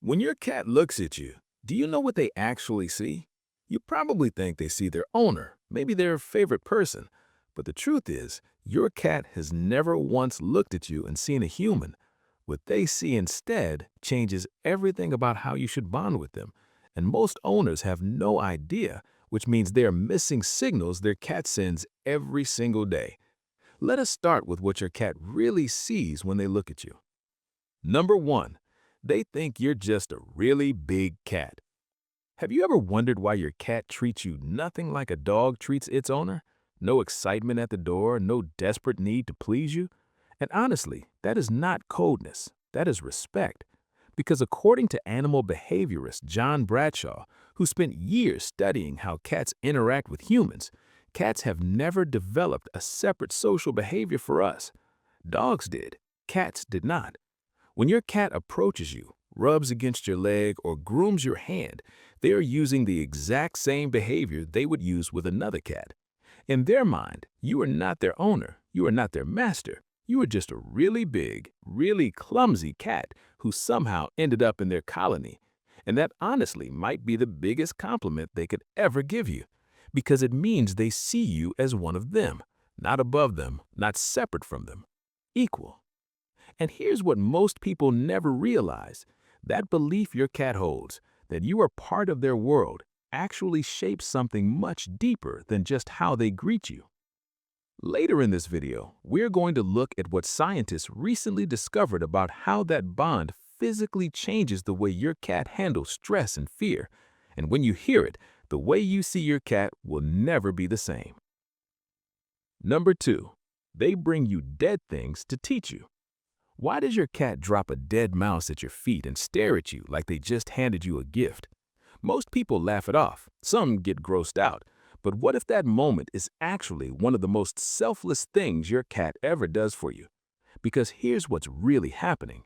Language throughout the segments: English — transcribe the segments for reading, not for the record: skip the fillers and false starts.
When your cat looks at you, do you know what they actually see? You probably think they see their owner, maybe their favorite person. But the truth is, your cat has never once looked at you and seen a human. What they see instead changes everything about how you should bond with them. And most owners have no idea, which means they are missing signals their cat sends every single day. Let us start with what your cat really sees when they look at you. Number one, they think you're just a really big cat. Have you ever wondered why your cat treats you nothing like a dog treats its owner? No excitement at the door, no desperate need to please you? And honestly, that is not coldness, that is respect. Because according to animal behaviorist John Bradshaw, who spent years studying how cats interact with humans, cats have never developed a separate social behavior for us. Dogs did, cats did not. When your cat approaches you, rubs against your leg, or grooms your hand, they are using the exact same behavior they would use with another cat. In their mind, you are not their owner, you are not their master. You are just a really big, really clumsy cat who somehow ended up in their colony. And that honestly might be the biggest compliment they could ever give you, because it means they see you as one of them, not above them, not separate from them, equal. And here's what most people never realize. That belief your cat holds, that you are part of their world, actually shapes something much deeper than just how they greet you. Later in this video, we're going to look at what scientists recently discovered about how that bond physically changes the way your cat handles stress and fear. And when you hear it, the way you see your cat will never be the same. Number two, they bring you dead things to teach you. Why does your cat drop a dead mouse at your feet and stare at you like they just handed you a gift? Most people laugh it off, some get grossed out, but what if that moment is actually one of the most selfless things your cat ever does for you? Because here's what's really happening.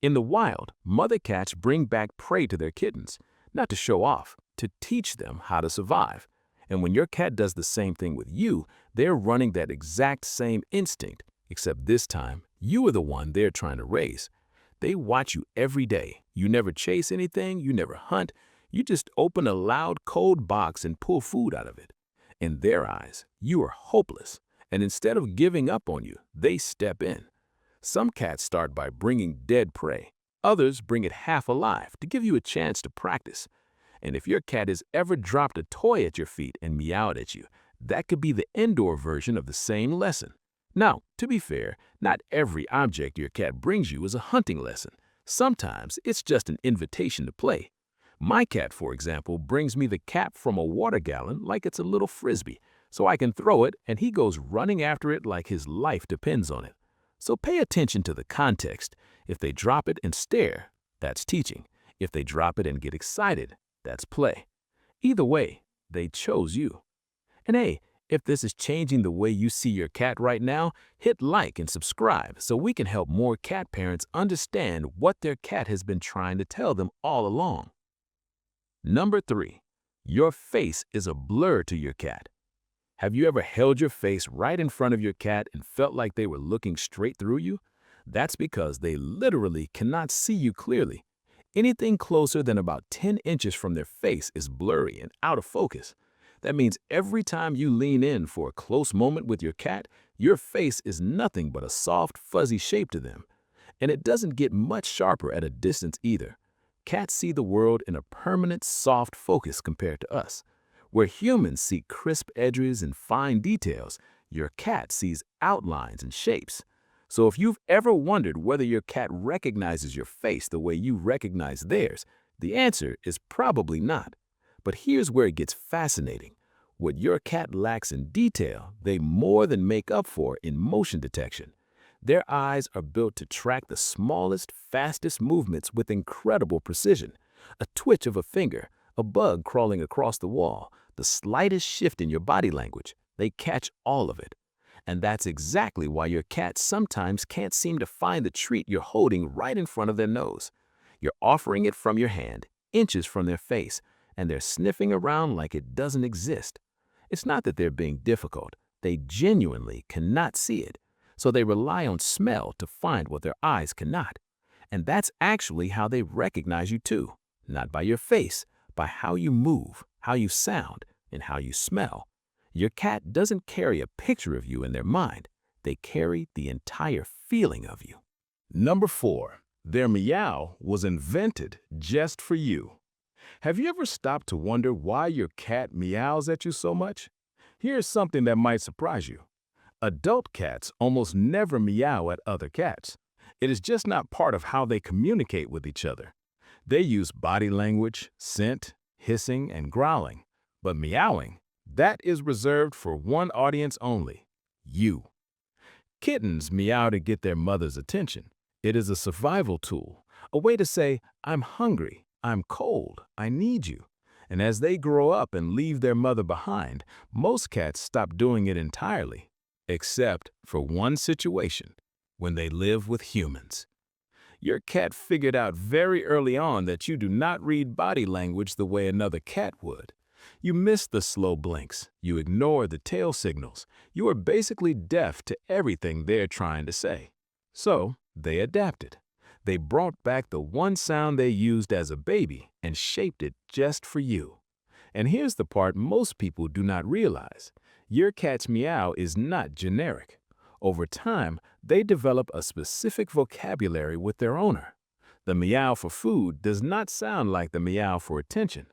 In the wild, mother cats bring back prey to their kittens, not to show off, to teach them how to survive. And when your cat does the same thing with you, they're running that exact same instinct, except this time, you are the one they're trying to raise. They watch you every day. You never chase anything, you never hunt. You just open a loud, cold box and pull food out of it. In their eyes, you are hopeless. And instead of giving up on you, they step in. Some cats start by bringing dead prey. Others bring it half alive to give you a chance to practice. And if your cat has ever dropped a toy at your feet and meowed at you, that could be the indoor version of the same lesson. Now, to be fair, not every object your cat brings you is a hunting lesson. Sometimes it's just an invitation to play. My cat, for example, brings me the cap from a water gallon like it's a little frisbee, so I can throw it and he goes running after it like his life depends on it. So pay attention to the context. If they drop it and stare, that's teaching. If they drop it and get excited, that's play. Either way, they chose you. And hey, if this is changing the way you see your cat right now, hit like and subscribe so we can help more cat parents understand what their cat has been trying to tell them all along. Number three, your face is a blur to your cat. Have you ever held your face right in front of your cat and felt like they were looking straight through you? That's because they literally cannot see you clearly. Anything closer than about 10 inches from their face is blurry and out of focus. That means every time you lean in for a close moment with your cat, your face is nothing but a soft, fuzzy shape to them. And it doesn't get much sharper at a distance either. Cats see the world in a permanent, soft focus compared to us. Where humans see crisp edges and fine details, your cat sees outlines and shapes. So if you've ever wondered whether your cat recognizes your face the way you recognize theirs, the answer is probably not. But here's where it gets fascinating. What your cat lacks in detail, they more than make up for in motion detection. Their eyes are built to track the smallest, fastest movements with incredible precision. A twitch of a finger, a bug crawling across the wall, the slightest shift in your body language, they catch all of it. And that's exactly why your cat sometimes can't seem to find the treat you're holding right in front of their nose. You're offering it from your hand, inches from their face, and they're sniffing around like it doesn't exist. It's not that they're being difficult. They genuinely cannot see it. So they rely on smell to find what their eyes cannot. And that's actually how they recognize you too. Not by your face, by how you move, how you sound, and how you smell. Your cat doesn't carry a picture of you in their mind. They carry the entire feeling of you. Number 4. Their meow was invented just for you. Have you ever stopped to wonder why your cat meows at you so much? Here's something that might surprise you. Adult cats almost never meow at other cats. It is just not part of how they communicate with each other. They use body language, scent, hissing, and growling. But meowing, that is reserved for one audience only, you. Kittens meow to get their mother's attention. It is a survival tool, a way to say, I'm hungry, I'm cold, I need you. And as they grow up and leave their mother behind, most cats stop doing it entirely, except for one situation, when they live with humans. Your cat figured out very early on that you do not read body language the way another cat would. You miss the slow blinks, you ignore the tail signals, you are basically deaf to everything they're trying to say. So, they adapted. They brought back the one sound they used as a baby and shaped it just for you. And here's the part most people do not realize. Your cat's meow is not generic. Over time, they develop a specific vocabulary with their owner. The meow for food does not sound like the meow for attention.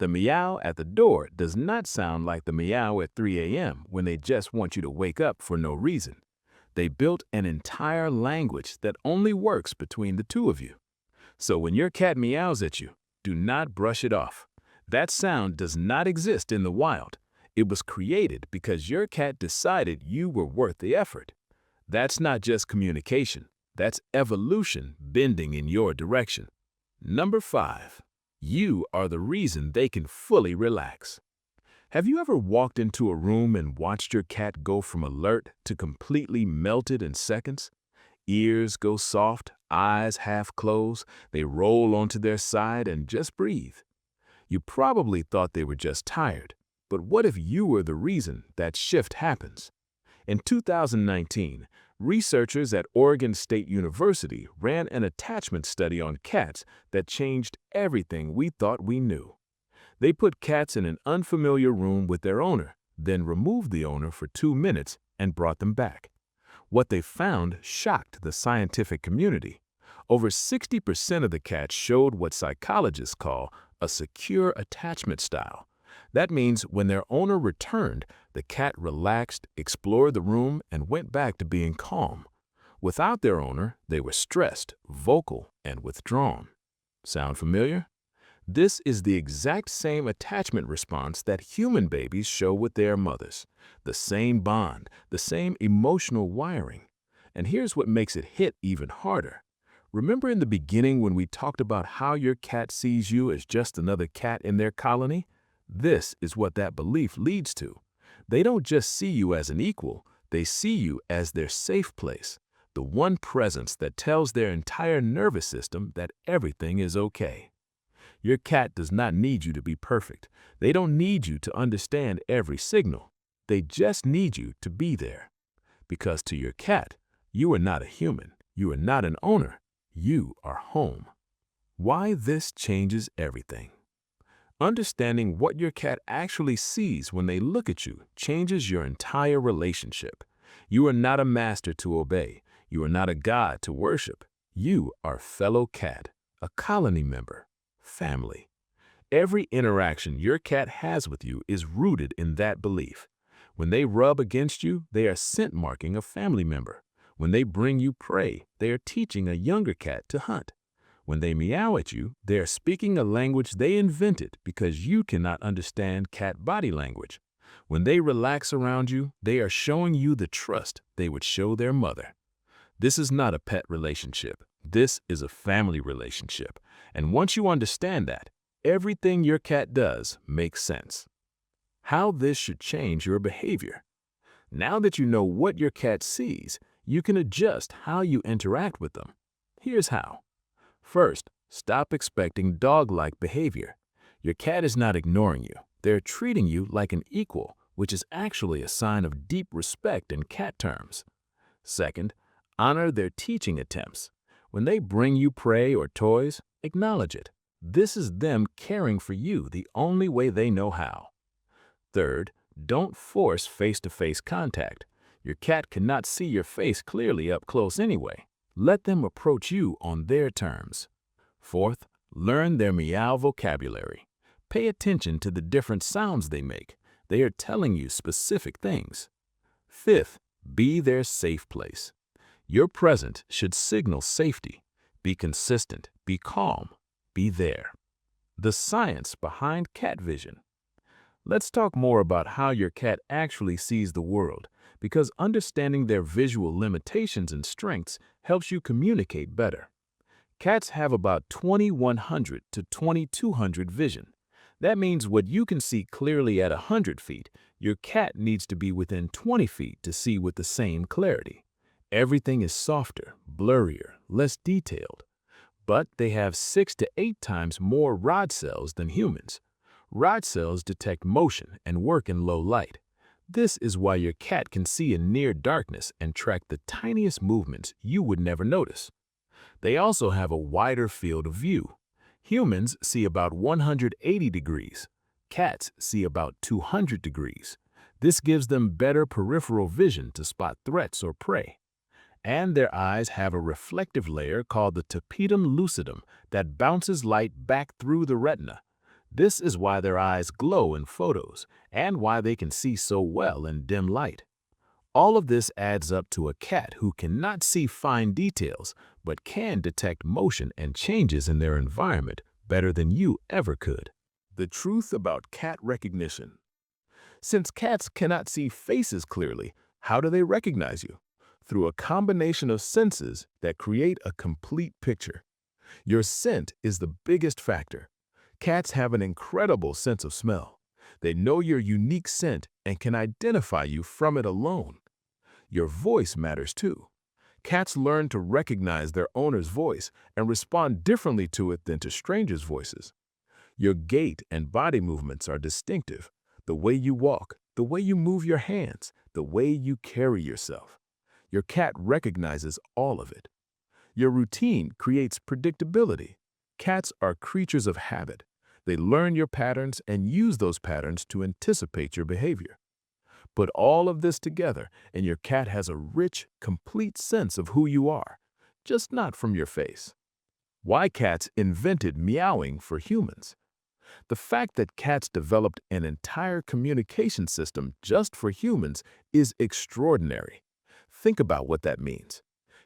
The meow at the door does not sound like the meow at 3 a.m. when they just want you to wake up for no reason. They built an entire language that only works between the two of you. So when your cat meows at you, do not brush it off. That sound does not exist in the wild. It was created because your cat decided you were worth the effort. That's not just communication. That's evolution bending in your direction. Number 5. You are the reason they can fully relax. Have you ever walked into a room and watched your cat go from alert to completely melted in seconds? Ears go soft, eyes half closed, they roll onto their side and just breathe. You probably thought they were just tired, but what if you were the reason that shift happens? In 2019, researchers at Oregon State University ran an attachment study on cats that changed everything we thought we knew. They put cats in an unfamiliar room with their owner, then removed the owner for 2 minutes and brought them back. What they found shocked the scientific community. Over 60% of the cats showed what psychologists call a secure attachment style. That means when their owner returned, the cat relaxed, explored the room, and went back to being calm. Without their owner, they were stressed, vocal, and withdrawn. Sound familiar? This is the exact same attachment response that human babies show with their mothers. The same bond, the same emotional wiring. And here's what makes it hit even harder. Remember in the beginning when we talked about how your cat sees you as just another cat in their colony? This is what that belief leads to. They don't just see you as an equal, they see you as their safe place, the one presence that tells their entire nervous system that everything is okay. Your cat does not need you to be perfect. They don't need you to understand every signal. They just need you to be there. Because to your cat, you are not a human. You are not an owner. You are home. Why this changes everything. Understanding what your cat actually sees when they look at you changes your entire relationship. You are not a master to obey. You are not a god to worship. You are fellow cat, a colony member, family. Every interaction your cat has with you is rooted in that belief. When they rub against you, they are scent marking a family member. When they bring you prey, they are teaching a younger cat to hunt. When they meow at you, they are speaking a language they invented because you cannot understand cat body language. When they relax around you, they are showing you the trust they would show their mother. This is not a pet relationship. This is a family relationship. And once you understand that, everything your cat does makes sense. How this should change your behavior. Now that you know what your cat sees, you can adjust how you interact with them. Here's how. First, stop expecting dog-like behavior. Your cat is not ignoring you. They're treating you like an equal, which is actually a sign of deep respect in cat terms. Second, honor their teaching attempts. When they bring you prey or toys, acknowledge it. This is them caring for you the only way they know how. Third, don't force face-to-face contact. Your cat cannot see your face clearly up close anyway. Let them approach you on their terms. Fourth, learn their meow vocabulary. Pay attention to the different sounds they make. They are telling you specific things. Fifth, be their safe place. Your presence should signal safety. Be consistent, be calm, be there. The science behind cat vision. Let's talk more about how your cat actually sees the world, because understanding their visual limitations and strengths helps you communicate better. Cats have about 2100 to 2200 vision. That means what you can see clearly at 100 feet, your cat needs to be within 20 feet to see with the same clarity. Everything is softer, blurrier, less detailed. But they have 6 to 8 times more rod cells than humans. Rod cells detect motion and work in low light. This is why your cat can see in near darkness and track the tiniest movements you would never notice. They also have a wider field of view. Humans see about 180 degrees. Cats see about 200 degrees. This gives them better peripheral vision to spot threats or prey. And their eyes have a reflective layer called the tapetum lucidum that bounces light back through the retina. This is why their eyes glow in photos and why they can see so well in dim light. All of this adds up to a cat who cannot see fine details but can detect motion and changes in their environment better than you ever could. The truth about cat recognition. Since cats cannot see faces clearly, how do they recognize you? Through a combination of senses that create a complete picture. Your scent is the biggest factor. Cats have an incredible sense of smell. They know your unique scent and can identify you from it alone. Your voice matters too. Cats learn to recognize their owner's voice and respond differently to it than to strangers' voices. Your gait and body movements are distinctive. The way you walk, the way you move your hands, the way you carry yourself. Your cat recognizes all of it. Your routine creates predictability. Cats are creatures of habit. They learn your patterns and use those patterns to anticipate your behavior. Put all of this together and your cat has a rich, complete sense of who you are, just not from your face. Why cats invented meowing for humans. The fact that cats developed an entire communication system just for humans is extraordinary. Think about what that means.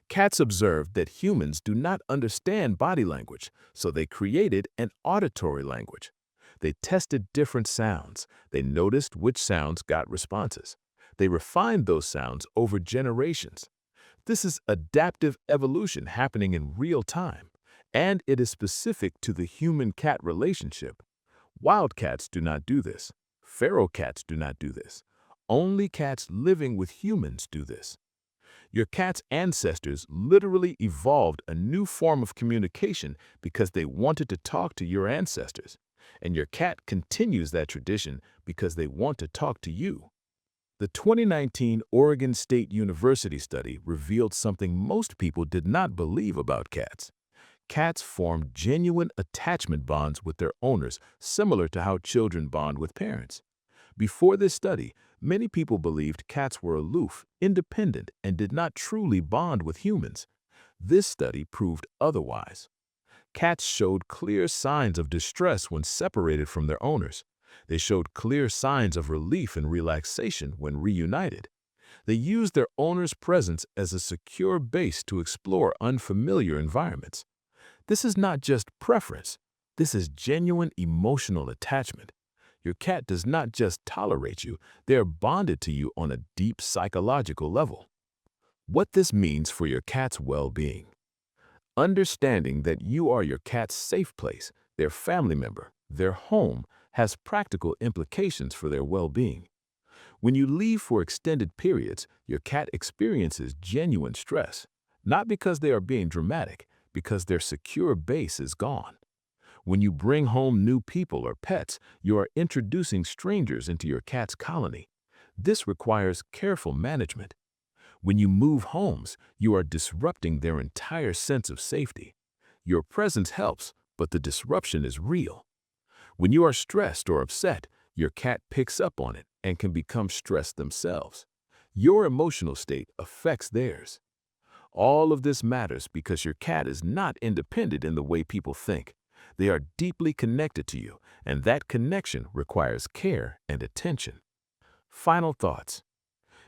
Cats observed that humans do not understand body language, so they created an auditory language. They tested different sounds. They noticed which sounds got responses. They refined those sounds over generations. This is adaptive evolution happening in real time, and it is specific to the human-cat relationship. Wild cats do not do this. Feral cats do not do this. Only cats living with humans do this. Your cat's ancestors literally evolved a new form of communication because they wanted to talk to your ancestors. And your cat continues that tradition because they want to talk to you. The 2019 Oregon State University study revealed something most people did not believe about cats. Cats form genuine attachment bonds with their owners, similar to how children bond with parents. Before this study, many people believed cats were aloof, independent, and did not truly bond with humans. This study proved otherwise. Cats showed clear signs of distress when separated from their owners. They showed clear signs of relief and relaxation when reunited. They used their owner's presence as a secure base to explore unfamiliar environments. This is not just preference. This is genuine emotional attachment. Your cat does not just tolerate you, they are bonded to you on a deep psychological level. What this means for your cat's well-being. Understanding that you are your cat's safe place, their family member, their home, has practical implications for their well-being. When you leave for extended periods, your cat experiences genuine stress, not because they are being dramatic, because their secure base is gone. When you bring home new people or pets, you are introducing strangers into your cat's colony. This requires careful management. When you move homes, you are disrupting their entire sense of safety. Your presence helps, but the disruption is real. When you are stressed or upset, your cat picks up on it and can become stressed themselves. Your emotional state affects theirs. All of this matters because your cat is not independent in the way people think. They are deeply connected to you, and that connection requires care and attention. Final thoughts.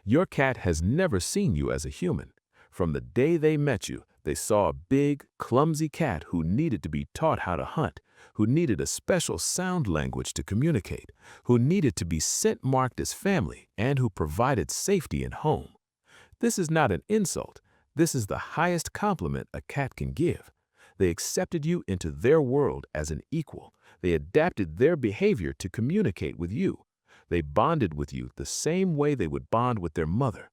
Your cat has never seen you as a human. From the day they met you, they saw a big, clumsy cat who needed to be taught how to hunt, who needed a special sound language to communicate, who needed to be scent marked as family, and who provided safety in home. This is not an insult. This is the highest compliment a cat can give. They accepted you into their world as an equal. They adapted their behavior to communicate with you. They bonded with you the same way they would bond with their mother.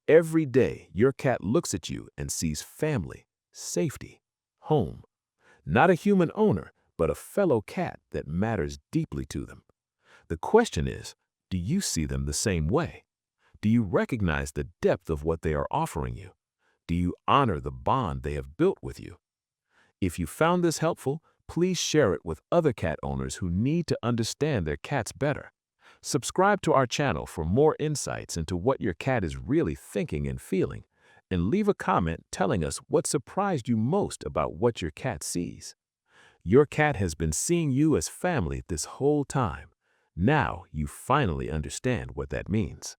Every day, your cat looks at you and sees family, safety, home. Not a human owner, but a fellow cat that matters deeply to them. The question is, do you see them the same way? Do you recognize the depth of what they are offering you? Do you honor the bond they have built with you? If you found this helpful, please share it with other cat owners who need to understand their cats better. Subscribe to our channel for more insights into what your cat is really thinking and feeling, and leave a comment telling us what surprised you most about what your cat sees. Your cat has been seeing you as family this whole time. Now you finally understand what that means.